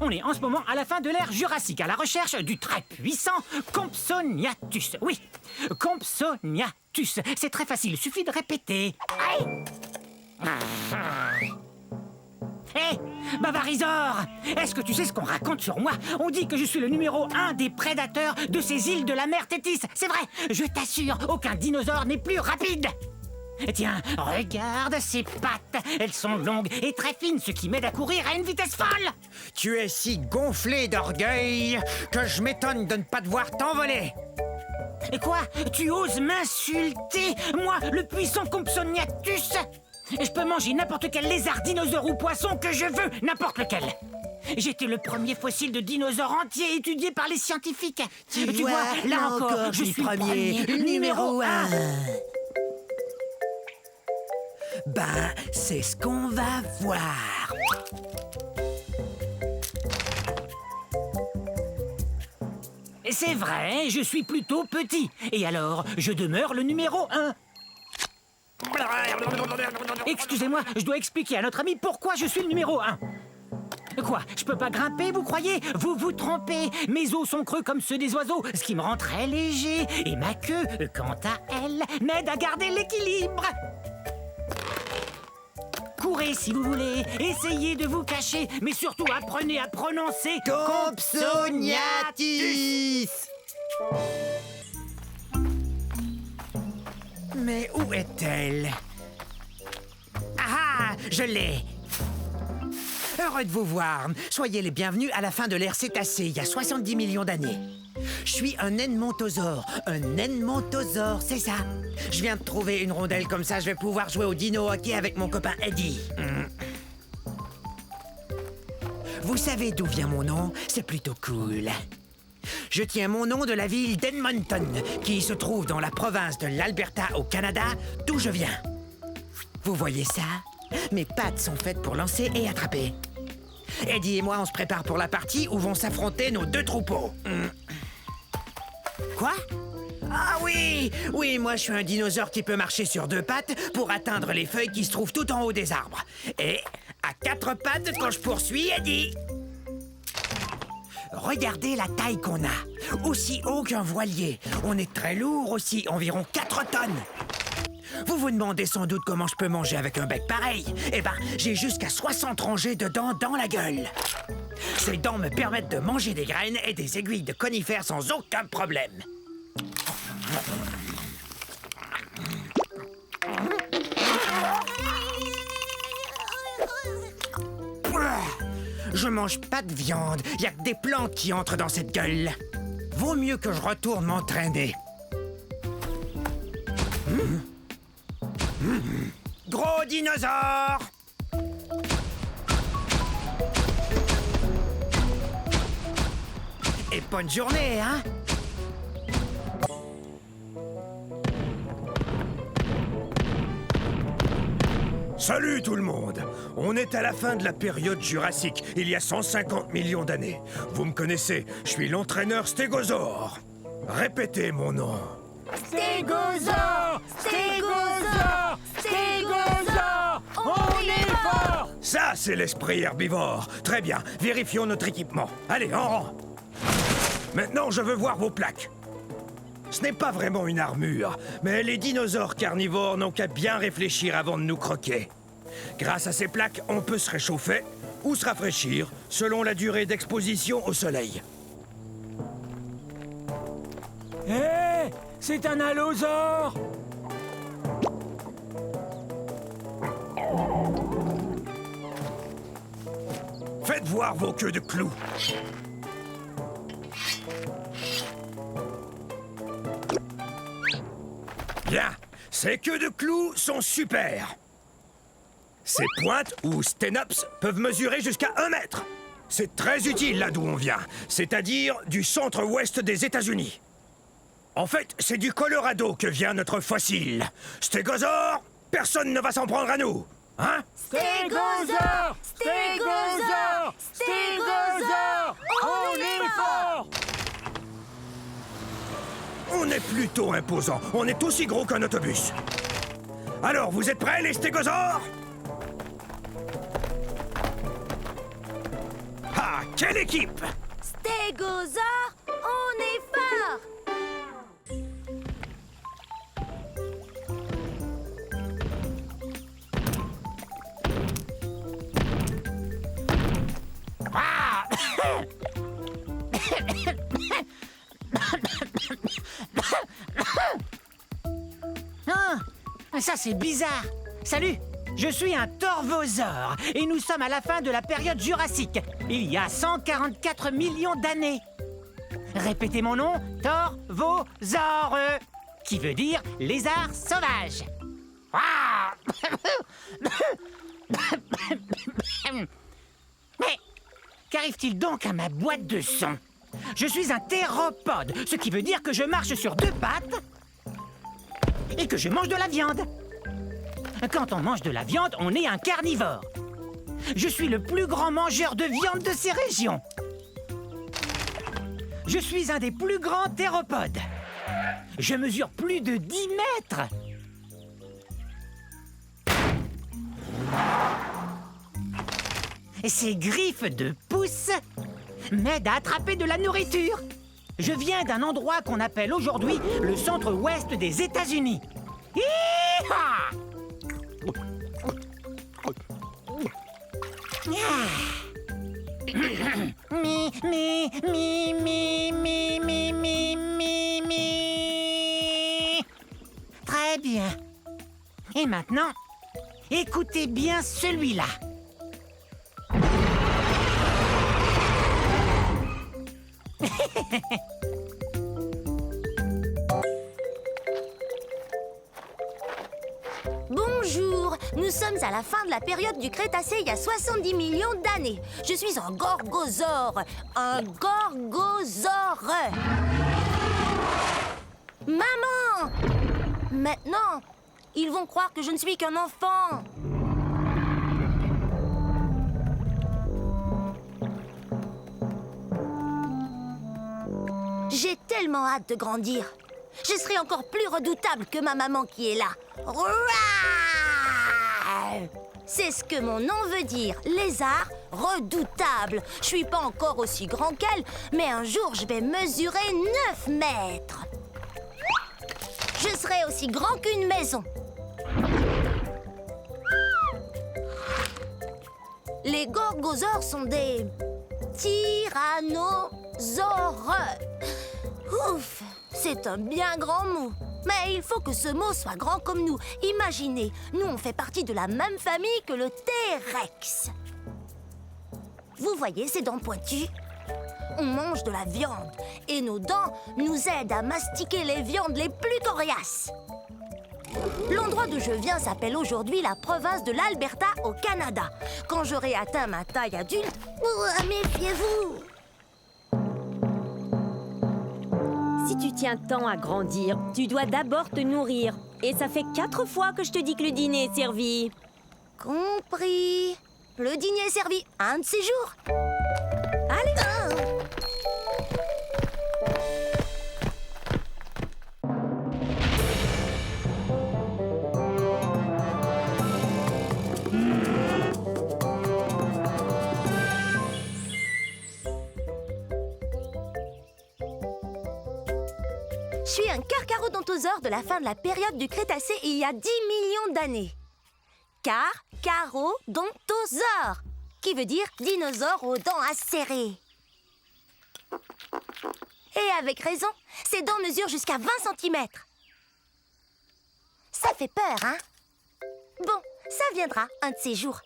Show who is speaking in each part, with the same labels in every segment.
Speaker 1: On est en ce moment à la fin de l'ère Jurassique, à la recherche du très puissant Compsognathus. Oui, Compsognathus. C'est très facile, suffit de répéter. Hé, Bavarizor, est-ce que tu sais ce qu'on raconte sur moi? On dit que je suis le numéro 1 des prédateurs de ces îles de la mer Tétis. C'est vrai, je t'assure, aucun dinosaure n'est plus rapide. Tiens, regarde ces pattes. Elles sont longues et très fines, ce qui m'aide à courir à une vitesse folle.
Speaker 2: Tu es si gonflé d'orgueil que je m'étonne de ne pas te voir t'envoler.
Speaker 1: Et quoi? Tu oses m'insulter? Moi, le puissant Compsognathus? Je peux manger n'importe quel lézard, dinosaure ou poisson que je veux, n'importe lequel. J'étais le premier fossile de dinosaure entier étudié par les scientifiques.
Speaker 2: Tu vois,
Speaker 1: là encore, je suis premier, numéro 1.
Speaker 2: Ben, c'est ce qu'on va voir.
Speaker 1: C'est vrai, je suis plutôt petit. Et alors, je demeure le numéro 1. Excusez-moi, je dois expliquer à notre ami pourquoi je suis le numéro 1. Quoi? Je peux pas grimper, vous croyez? Vous vous trompez. Mes os sont creux comme ceux des oiseaux, ce qui me rend très léger. Et ma queue, quant à elle, m'aide à garder l'équilibre. Courez si vous voulez, essayez de vous cacher, mais surtout apprenez à prononcer
Speaker 2: Compsognathus. Mais où est-elle? Ah, je l'ai. Heureux de vous voir. Soyez les bienvenus à la fin de l'ère Cétacée, il y a 70 millions d'années. Je suis un edmontosaure. Un edmontosaure, c'est ça. Je viens de trouver une rondelle comme ça, je vais pouvoir jouer au dino-hockey avec mon copain Eddie. Vous savez d'où vient mon nom? C'est plutôt cool. Je tiens mon nom de la ville d'Edmonton, qui se trouve dans la province de l'Alberta au Canada, d'où je viens. Vous voyez ça? Mes pattes sont faites pour lancer et attraper. Eddie et moi, on se prépare pour la partie où vont s'affronter nos deux troupeaux. Quoi? Ah oui! Oui, moi je suis un dinosaure qui peut marcher sur deux pattes pour atteindre les feuilles qui se trouvent tout en haut des arbres. Et à quatre pattes quand je poursuis Eddie. Regardez la taille qu'on a. Aussi haut qu'un voilier. On est très lourd aussi, environ 4 tonnes. Vous vous demandez sans doute comment je peux manger avec un bec pareil. Eh ben, j'ai jusqu'à 60 rangées de dents dans la gueule. Ces dents me permettent de manger des graines et des aiguilles de conifères sans aucun problème. Je mange pas de viande. Y a que des plantes qui entrent dans cette gueule. Vaut mieux que je retourne m'entraîner. Gros dinosaure! Et bonne journée, hein?
Speaker 3: Salut tout le monde! On est à la fin de la période jurassique, il y a 150 millions d'années. Vous me connaissez, je suis l'entraîneur Stégosaure. Répétez mon nom.
Speaker 1: Stégosaure! Stégosaure! Stégosaure! On est fort!
Speaker 3: Ça, c'est l'esprit herbivore. Très bien, vérifions notre équipement. Allez, en rang. Maintenant, je veux voir vos plaques. Ce n'est pas vraiment une armure, mais les dinosaures carnivores n'ont qu'à bien réfléchir avant de nous croquer. Grâce à ces plaques, on peut se réchauffer ou se rafraîchir selon la durée d'exposition au soleil.
Speaker 1: Hé! C'est un allosaure!
Speaker 3: Faites voir vos queues de clous. Bien, ces queues de clous sont super. Ces pointes, ou sténops, peuvent mesurer jusqu'à 1 mètre. C'est très utile là d'où on vient, c'est-à-dire du centre-ouest des États-Unis. En fait, c'est du Colorado que vient notre fossile. Stégosaure, personne ne va s'en prendre à nous, hein?
Speaker 1: Stégosaure! Stégosaure! Stégosaure! On est fort!
Speaker 3: On est plutôt imposant, on est aussi gros qu'un autobus. Alors, vous êtes prêts, les stégosaures? Ah, Quelle équipe?
Speaker 4: Stégosaure, on est fort!
Speaker 1: Ah Ah, ça c'est bizarre. Salut, je suis un torvosaure et nous sommes à la fin de la période jurassique, il y a 144 millions d'années. Répétez mon nom, torvosaure, qui veut dire lézard sauvage. Ah Mais qu'arrive-t-il donc à ma boîte de son? Je suis un théropode, ce qui veut dire que je marche sur deux pattes et que je mange de la viande. Quand on mange de la viande, on est un carnivore. Je suis le plus grand mangeur de viande de ces régions. Je suis un des plus grands théropodes. Je mesure plus de 10 mètres. Ces griffes de pouce m'aident à attraper de la nourriture. Je viens d'un endroit qu'on appelle aujourd'hui le centre-ouest des États-Unis. Hi-ha! Mi, mi, mi, mi, mi, mi, mi, mi, mi. Très bien. Et maintenant, écoutez bien celui-là.
Speaker 4: Bonjour, nous sommes à la fin de la période du Crétacé il y a 70 millions d'années. Je suis un gorgosaure. Un gorgosaure. Maman! Maintenant, ils vont croire que je ne suis qu'un enfant. J'ai tellement hâte de grandir. Je serai encore plus redoutable que ma maman qui est là. Rouah! C'est ce que mon nom veut dire, lézard redoutable. Je suis pas encore aussi grand qu'elle, mais un jour je vais mesurer 9 mètres. Je serai aussi grand qu'une maison. Les gorgosaures sont des tyrannosaures. Ouf, c'est un bien grand mot. Mais il faut que ce mot soit grand comme nous. Imaginez, nous on fait partie de la même famille que le T-Rex. Vous voyez ces dents pointues? On mange de la viande et nos dents nous aident à mastiquer les viandes les plus coriaces. L'endroit d'où je viens s'appelle aujourd'hui la province de l'Alberta au Canada. Quand j'aurai atteint ma taille adulte, méfiez-vous!
Speaker 5: Si tu tiens tant à grandir, tu dois d'abord te nourrir. Et ça fait 4 fois que je te dis que le dîner est servi.
Speaker 4: Compris. Le dîner est servi un de ces jours.
Speaker 5: Allez!
Speaker 4: Je suis un carcharodontosaure de la fin de la période du Crétacé il y a 10 millions d'années. Carcharodontosaure, qui veut dire dinosaure aux dents acérées. Et avec raison, ses dents mesurent jusqu'à 20 cm. Ça fait peur, hein? Bon, ça viendra un de ces jours.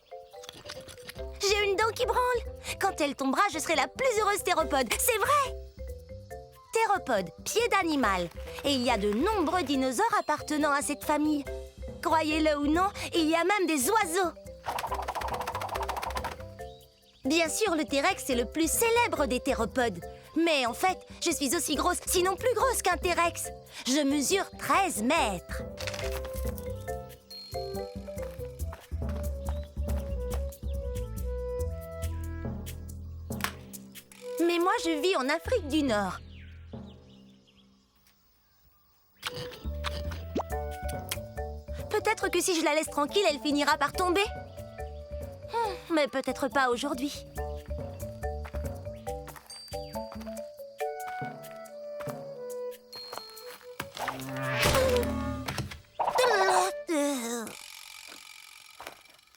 Speaker 4: J'ai une dent qui branle. Quand elle tombera, je serai la plus heureuse théropode. C'est vrai! Théropode, pied d'animal. Et il y a de nombreux dinosaures appartenant à cette famille. Croyez-le ou non, il y a même des oiseaux. Bien sûr, le T-Rex est le plus célèbre des théropodes. Mais en fait, je suis aussi grosse, sinon plus grosse qu'un T-Rex. Je mesure 13 mètres. Mais moi, je vis en Afrique du Nord. Peut-être que si je la laisse tranquille, elle finira par tomber. Mais peut-être pas aujourd'hui.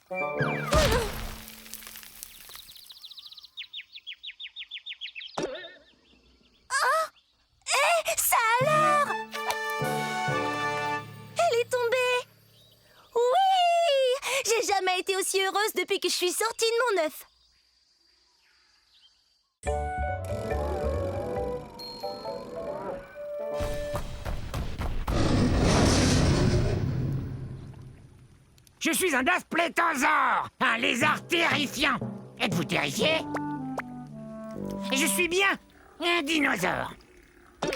Speaker 4: Ça alors? Elle est tombée! Oui! J'ai jamais été aussi heureuse depuis que je suis sortie de mon œuf.
Speaker 1: Je suis un dasplétosaure, un lézard terrifiant. Êtes-vous terrifié? Je suis bien un dinosaure.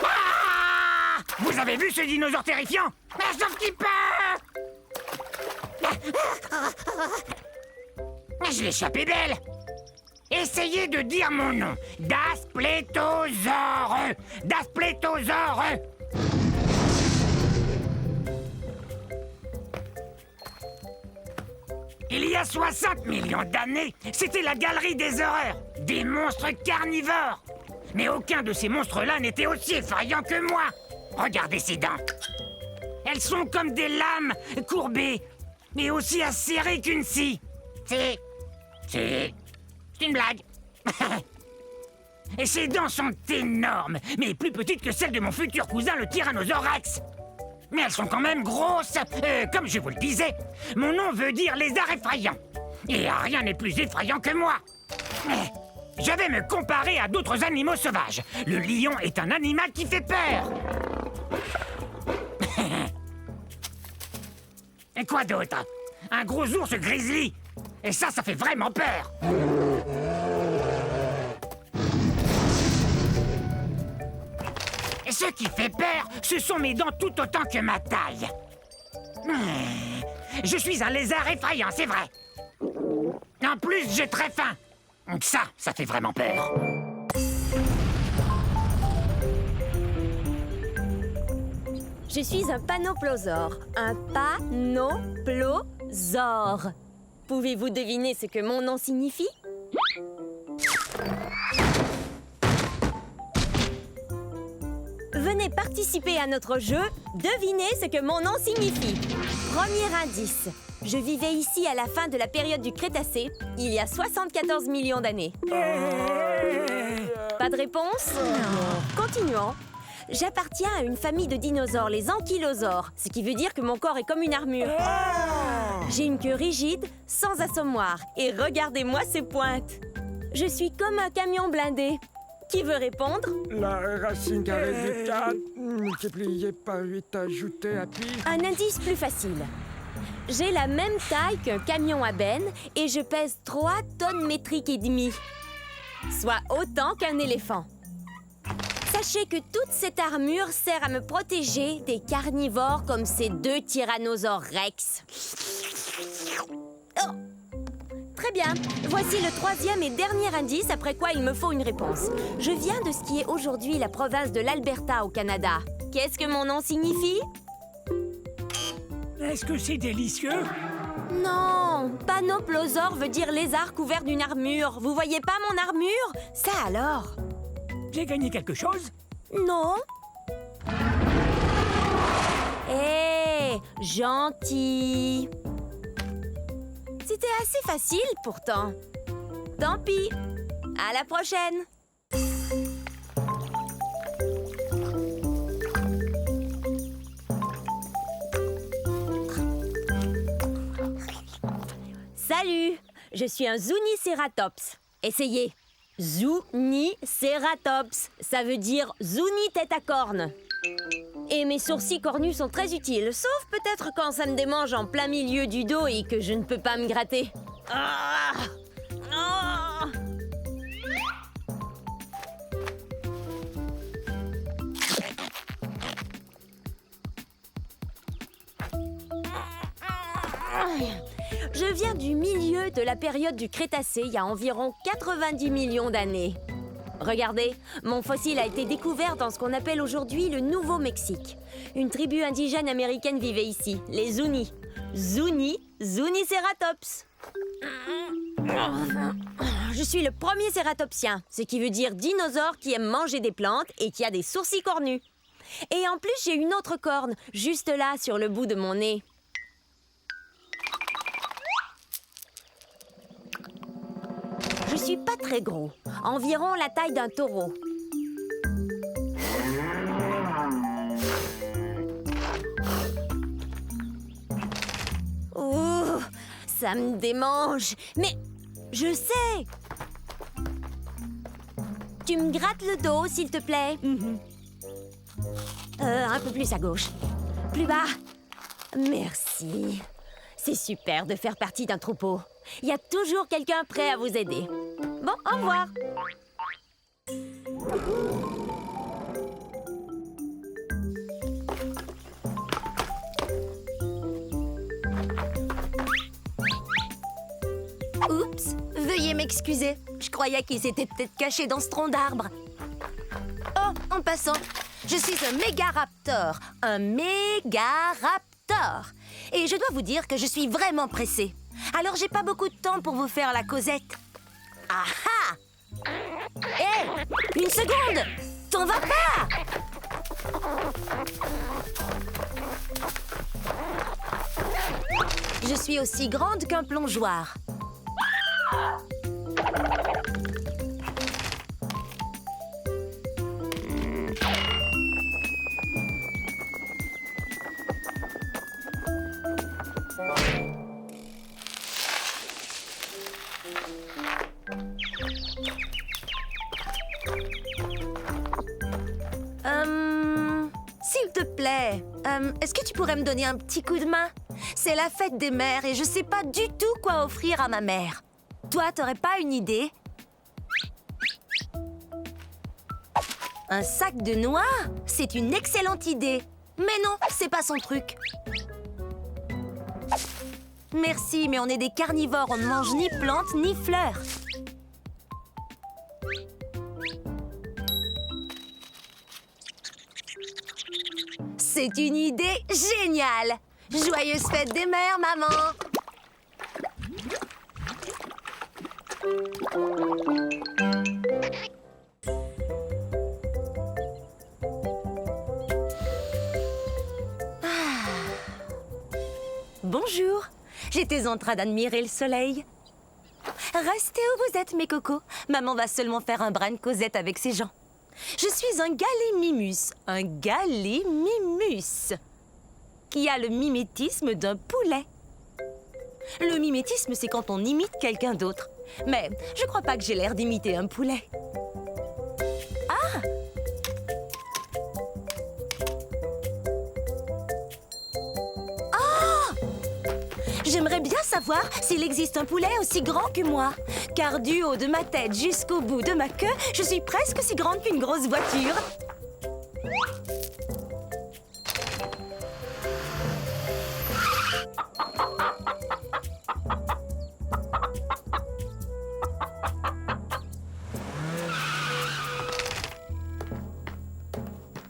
Speaker 1: Ah! Vous avez vu ce dinosaure terrifiant? Sauf qu'il peut! Je l'ai échappé belle. Essayez de dire mon nom. Dasplétosaure. Dasplétosaure. Il y a 60 millions d'années, c'était la galerie des horreurs, des monstres carnivores. Mais aucun de ces monstres-là n'était aussi effrayant que moi. Regardez ces dents. Elles sont comme des lames courbées, mais aussi acérées qu'une scie. C'est une blague. Et ses dents sont énormes, mais plus petites que celles de mon futur cousin, le Tyrannosaure Rex. Mais elles sont quand même grosses. Comme je vous le disais, mon nom veut dire lézard effrayant. Et rien n'est plus effrayant que moi. Je vais me comparer à d'autres animaux sauvages. Le lion est un animal qui fait peur. Et quoi d'autre? Un gros ours grizzly. Et ça fait vraiment peur. Et ce qui fait peur, ce sont mes dents tout autant que ma taille. Je suis un lézard effrayant, c'est vrai. En plus, j'ai très faim. Donc ça fait vraiment peur.
Speaker 5: Je suis un panoplosaure. Un panoplosaure. Pouvez-vous deviner ce que mon nom signifie? Venez participer à notre jeu. Devinez ce que mon nom signifie. Premier indice. Je vivais ici à la fin de la période du Crétacé, il y a 74 millions d'années. Pas de réponse? Continuons. J'appartiens à une famille de dinosaures, les ankylosaures, ce qui veut dire que mon corps est comme une armure. J'ai une queue rigide, sans assommoir, et regardez-moi ces pointes. Je suis comme un camion blindé. Qui veut répondre?
Speaker 6: La racine carrée de 4 multiplié par 8 ajouté à pi.
Speaker 5: Un indice plus facile. J'ai la même taille qu'un camion à benne et je pèse 3 tonnes métriques et demie, soit autant qu'un éléphant. Sachez que toute cette armure sert à me protéger des carnivores comme ces 2 tyrannosaures Rex. Oh! Très bien. Voici le 3e et dernier indice, après quoi il me faut une réponse. Je viens de ce qui est aujourd'hui la province de l'Alberta au Canada. Qu'est-ce que mon nom signifie?
Speaker 1: Est-ce que c'est délicieux?
Speaker 5: Non, panoplosaure veut dire lézard couvert d'une armure. Vous voyez pas mon armure? Ça alors?
Speaker 1: J'ai gagné quelque chose?
Speaker 5: Non. Hé, gentil. C'était assez facile pourtant. Tant pis. À la prochaine. Salut, je suis un Zuniceratops. Essayez. Zuniceratops, ça veut dire Zuni tête à cornes. Et mes sourcils cornus sont très utiles, sauf peut-être quand ça me démange en plein milieu du dos et que je ne peux pas me gratter. Ah! Ah! Je viens du milieu de la période du Crétacé, il y a environ 90 millions d'années. Regardez, mon fossile a été découvert dans ce qu'on appelle aujourd'hui le Nouveau-Mexique. Une tribu indigène américaine vivait ici, les Zuni. Zuniceratops. Je suis le premier cératopsien, ce qui veut dire dinosaure qui aime manger des plantes et qui a des sourcils cornus. Et en plus, j'ai une autre corne, juste là, sur le bout de mon nez. suis pas très gros, environ la taille d'un taureau. Ouh, ça me démange. Mais je sais. Tu me grattes le dos, s'il te plaît. Un peu plus à gauche. Plus bas. Merci. C'est super de faire partie d'un troupeau. Il y a toujours quelqu'un prêt à vous aider. Bon, au revoir.
Speaker 4: Oups, veuillez m'excuser. Je croyais qu'il s'était peut-être caché dans ce tronc d'arbre. Oh, en passant, je suis un mégaraptor. Un mégaraptor. Et je dois vous dire que je suis vraiment pressée. Alors j'ai pas beaucoup de temps pour vous faire la causette. Ah ah! Hé! Une seconde! T'en vas pas! Je suis aussi grande qu'un plongeoir. S'il te plaît, est-ce que tu pourrais me donner un petit coup de main? C'est la fête des mères et je sais pas du tout quoi offrir à ma mère. Toi, t'aurais pas une idée? Un sac de noix? C'est une excellente idée. Mais non, c'est pas son truc. Merci, mais on est des carnivores, on ne mange ni plantes ni fleurs. C'est une idée géniale! Joyeuse fête des mères, maman! Bonjour! J'étais en train d'admirer le soleil. Restez où vous êtes, mes cocos. Maman va seulement faire un brin de causette avec ses gens. Je suis un gallimimus. Un gallimimus. Qui a le mimétisme d'un poulet. Le mimétisme, c'est quand on imite quelqu'un d'autre. Mais je crois pas que j'ai l'air d'imiter un poulet. Ah! J'aimerais bien savoir s'il existe un poulet aussi grand que moi. Car du haut de ma tête jusqu'au bout de ma queue, je suis presque si grande qu'une grosse voiture.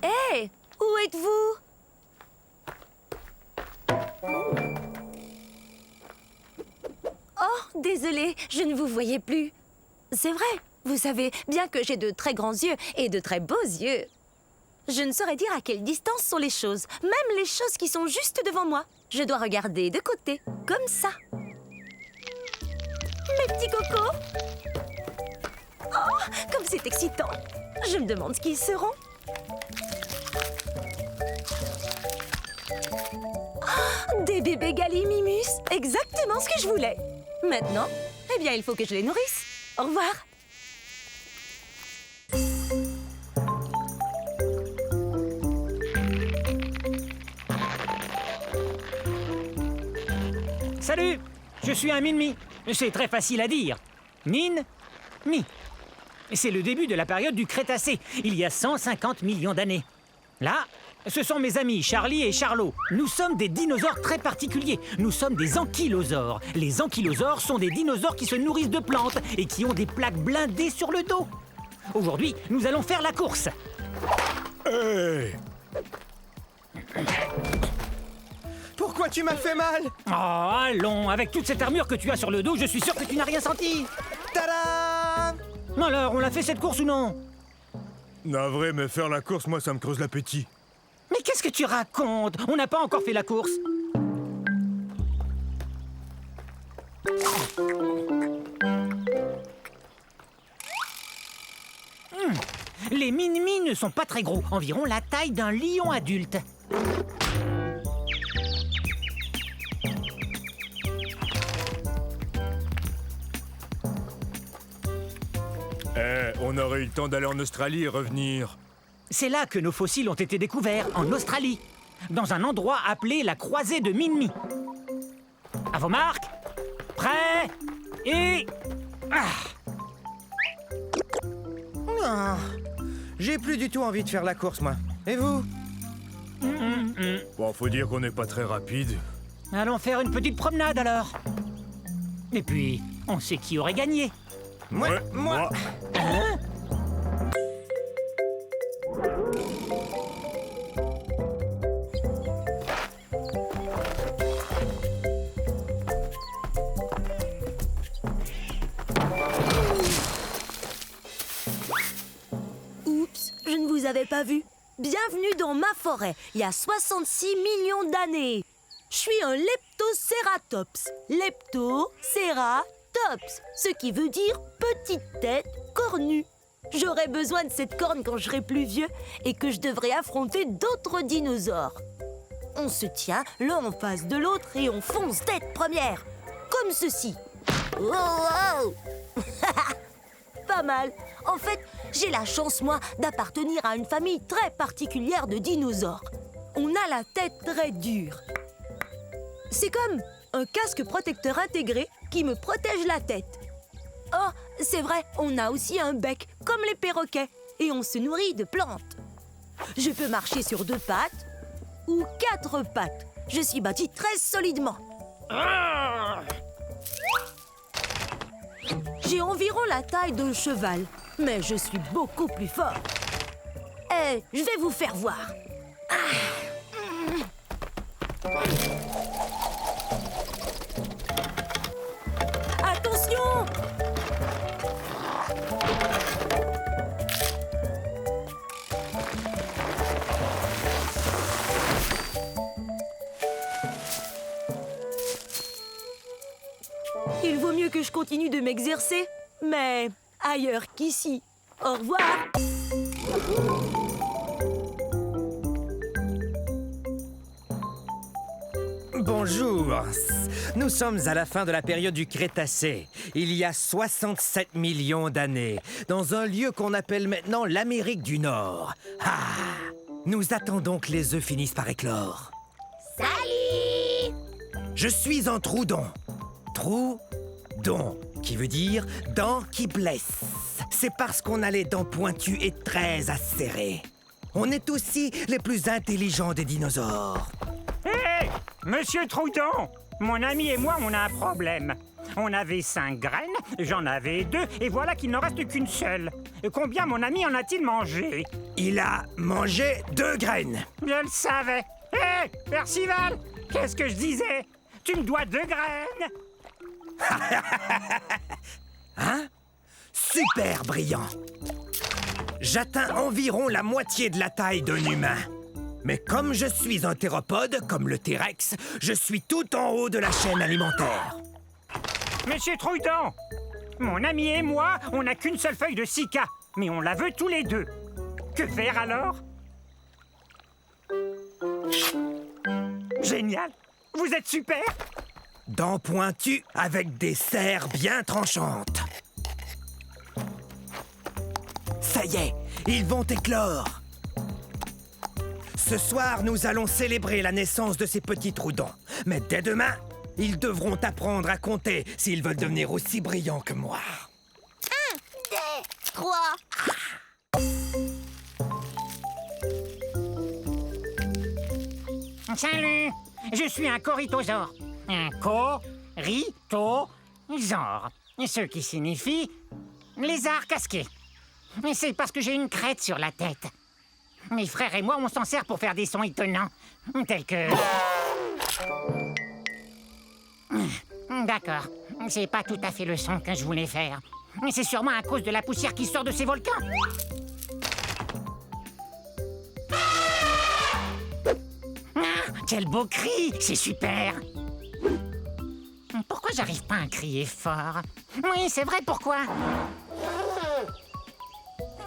Speaker 4: Hé, où êtes-vous? Oh, désolée, je ne vous voyais plus. C'est vrai, vous savez, bien que j'ai de très grands yeux et de très beaux yeux, je ne saurais dire à quelle distance sont les choses, même les choses qui sont juste devant moi. Je dois regarder de côté, comme ça. Mes petits cocos! Oh, comme c'est excitant! Je me demande ce qu'ils seront. Oh, des bébés gallimimus! Exactement ce que je voulais! Maintenant, eh bien, il faut que je les nourrisse. Au revoir.
Speaker 1: Salut, je suis un Min-Mi. C'est très facile à dire. Min-Mi. C'est le début de la période du Crétacé, il y a 150 millions d'années. Là, ce sont mes amis Charlie et Charlot. Nous sommes des dinosaures très particuliers. Nous sommes des ankylosaures. Les ankylosaures sont des dinosaures qui se nourrissent de plantes et qui ont des plaques blindées sur le dos. Aujourd'hui, nous allons faire la course.
Speaker 3: Hey! Pourquoi tu m'as fait mal?
Speaker 1: Oh, allons, avec toute cette armure que tu as sur le dos, je suis sûr que tu n'as rien senti.
Speaker 3: Tada!
Speaker 1: Alors, on l'a fait cette course ou non?
Speaker 3: Navré, mais faire la course, moi, ça me creuse l'appétit.
Speaker 1: Mais qu'est-ce que tu racontes? On n'a pas encore fait la course. Les Minmi ne sont pas très gros, environ la taille d'un lion adulte.
Speaker 7: On aurait eu le temps d'aller en Australie et revenir.
Speaker 1: C'est là que nos fossiles ont été découverts, en Australie, dans un endroit appelé la croisée de Minmi. À vos marques, prêts et...
Speaker 2: Ah, j'ai plus du tout envie de faire la course, moi. Et vous?
Speaker 7: Bon, faut dire qu'on n'est pas très rapide.
Speaker 1: Allons faire une petite promenade alors. Et puis, on sait qui aurait gagné.
Speaker 2: Moi.
Speaker 4: Oups, je ne vous avais pas vu. Bienvenue dans ma forêt, il y a 66 millions d'années. Je suis un Leptoceratops. Leptoceratops, ce qui veut dire petite tête cornue. J'aurai besoin de cette corne quand je serai plus vieux et que je devrai affronter d'autres dinosaures. On se tient l'un en face de l'autre et on fonce tête première, comme ceci. Oh, oh. Pas mal. En fait, j'ai la chance, moi, d'appartenir à une famille très particulière de dinosaures. On a la tête très dure. C'est comme un casque protecteur intégré qui me protège la tête. Oh, c'est vrai, on a aussi un bec, comme les perroquets, et on se nourrit de plantes. Je peux marcher sur 2 pattes ou 4 pattes. Je suis bâti très solidement. J'ai environ la taille d'un cheval, mais je suis beaucoup plus fort. Je vais vous faire voir. Attention! Il vaut mieux que je continue de m'exercer, mais ailleurs qu'ici. Au revoir!
Speaker 2: Bonjour. Nous sommes à la fin de la période du Crétacé, il y a 67 millions d'années, dans un lieu qu'on appelle maintenant l'Amérique du Nord. Ah! Nous attendons que les œufs finissent par éclore.
Speaker 4: Salut!
Speaker 2: Je suis un Troudon. Troudon, qui veut dire dents qui blessent. C'est parce qu'on a les dents pointues et très acérées. On est aussi les plus intelligents des dinosaures.
Speaker 1: Hé, Monsieur Troudon, mon ami et moi, on a un problème. On avait 5 graines, j'en avais 2, et voilà qu'il n'en reste qu'une seule. Combien mon ami en a-t-il mangé?
Speaker 2: Il a mangé 2 graines.
Speaker 1: Je le savais. Hé, Percival, qu'est-ce que je disais? Tu me dois 2 graines.
Speaker 2: Hein? Super brillant. J'atteins environ la moitié de la taille d'un humain. Mais comme je suis un théropode, comme le T-Rex, je suis tout en haut de la chaîne alimentaire.
Speaker 1: Monsieur Troudon, mon ami et moi, on n'a qu'une seule feuille de cica, mais on la veut tous les deux. Que faire alors? Génial! Vous êtes super!
Speaker 2: Dents pointues avec des serres bien tranchantes. Ça y est, ils vont éclore. Ce soir, nous allons célébrer la naissance de ces petits Troudons. Mais dès demain, ils devront apprendre à compter s'ils veulent devenir aussi brillants que moi.
Speaker 4: 1, 2, 3.
Speaker 1: Salut! Je suis un corythosaure. Un corythosaure. Ce qui signifie lézard casqué. Mais c'est parce que j'ai une crête sur la tête. Mes frères et moi, on s'en sert pour faire des sons étonnants, tels que... D'accord, c'est pas tout à fait le son que je voulais faire. Mais c'est sûrement à cause de la poussière qui sort de ces volcans. Quel beau cri! C'est super! Pourquoi j'arrive pas à crier fort? Oui, c'est vrai, pourquoi?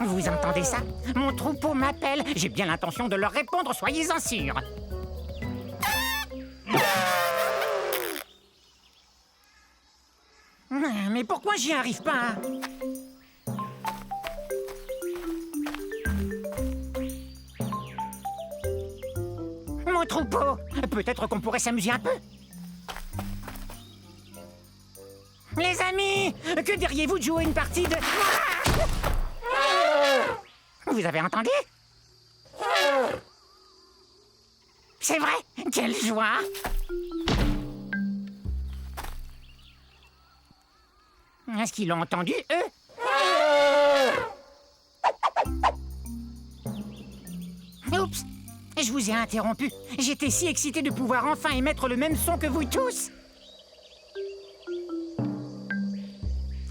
Speaker 1: Vous entendez ça? Mon troupeau m'appelle. J'ai bien l'intention de leur répondre, soyez-en sûrs. Mais pourquoi j'y arrive pas? Mon troupeau, peut-être qu'on pourrait s'amuser un peu. Les amis, que diriez-vous de jouer une partie de... Vous avez entendu? C'est vrai? Quelle joie! Est-ce qu'ils l'ont entendu, eux? Oups! Je vous ai interrompu. J'étais si excité de pouvoir enfin émettre le même son que vous tous.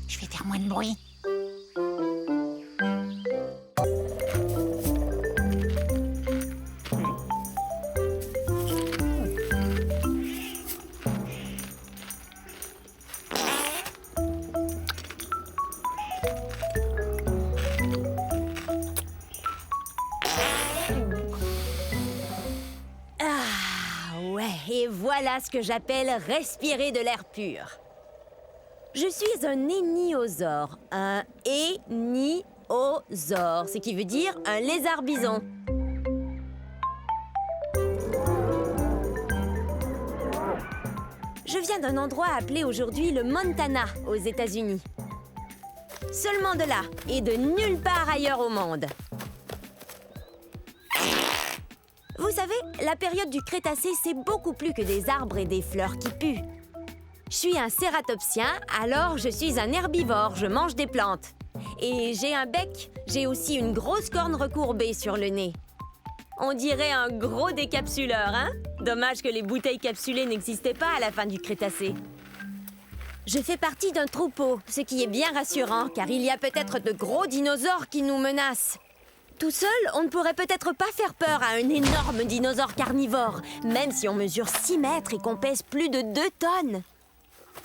Speaker 1: Je vais faire moins de bruit.
Speaker 5: Et voilà ce que j'appelle respirer de l'air pur. Je suis un éniosaure. Un éniosaure, ce qui veut dire un lézard bison. Je viens d'un endroit appelé aujourd'hui le Montana, aux États-Unis. Seulement de là, et de nulle part ailleurs au monde. Vous savez, la période du Crétacé, c'est beaucoup plus que des arbres et des fleurs qui puent. Je suis un cératopsien, alors je suis un herbivore, je mange des plantes. Et j'ai un bec, j'ai aussi une grosse corne recourbée sur le nez. On dirait un gros décapsuleur, hein? Dommage que les bouteilles capsulées n'existaient pas à la fin du Crétacé. Je fais partie d'un troupeau, ce qui est bien rassurant, car il y a peut-être de gros dinosaures qui nous menacent. Tout seul, on ne pourrait peut-être pas faire peur à un énorme dinosaure carnivore, même si on mesure 6 mètres et qu'on pèse plus de 2 tonnes.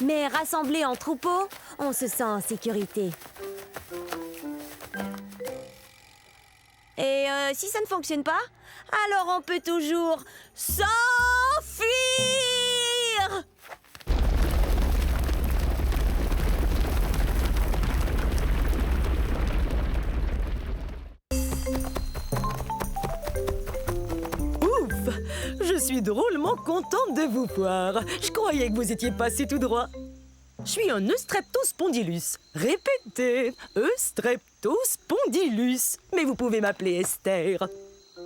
Speaker 5: Mais rassemblés en troupeau, on se sent en sécurité. Et si ça ne fonctionne pas, alors on peut toujours s'enfuir!
Speaker 8: Je suis drôlement contente de vous voir. Je croyais que vous étiez passé tout droit. Je suis un Eustreptospondylus. Répétez, Eustreptospondylus. Mais vous pouvez m'appeler Esther.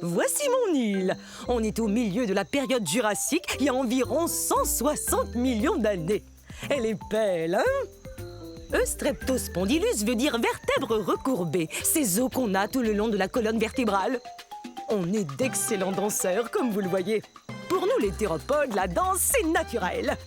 Speaker 8: Voici mon île. On est au milieu de la période jurassique, il y a environ 160 millions d'années. Elle est belle, hein? Eustreptospondylus veut dire vertèbre recourbée. Ces os qu'on a tout le long de la colonne vertébrale. On est d'excellents danseurs, comme vous le voyez. Pour nous, les théropodes, la danse, c'est naturel.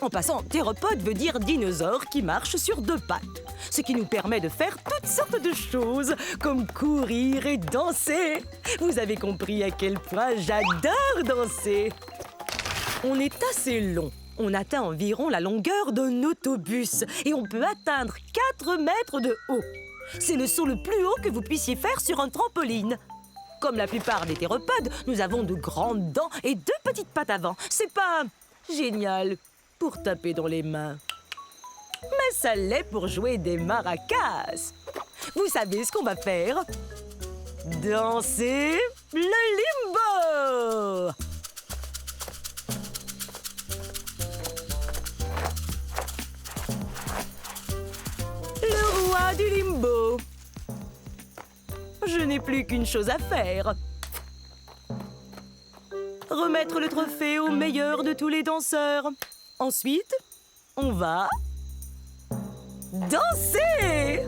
Speaker 8: En passant, théropode veut dire dinosaure qui marche sur 2 pattes. Ce qui nous permet de faire toutes sortes de choses, comme courir et danser. Vous avez compris à quel point j'adore danser. On est assez long. On atteint environ la longueur d'un autobus et on peut atteindre 4 mètres de haut. C'est le saut le plus haut que vous puissiez faire sur un trampoline. Comme la plupart des théropodes, nous avons de grandes dents et 2 petites pattes avant. C'est pas génial pour taper dans les mains. Mais ça l'est pour jouer des maracas. Vous savez ce qu'on va faire? Danser le limbo! Le roi du limbo. Je n'ai plus qu'une chose à faire. Remettre le trophée au meilleur de tous les danseurs. Ensuite, on va danser!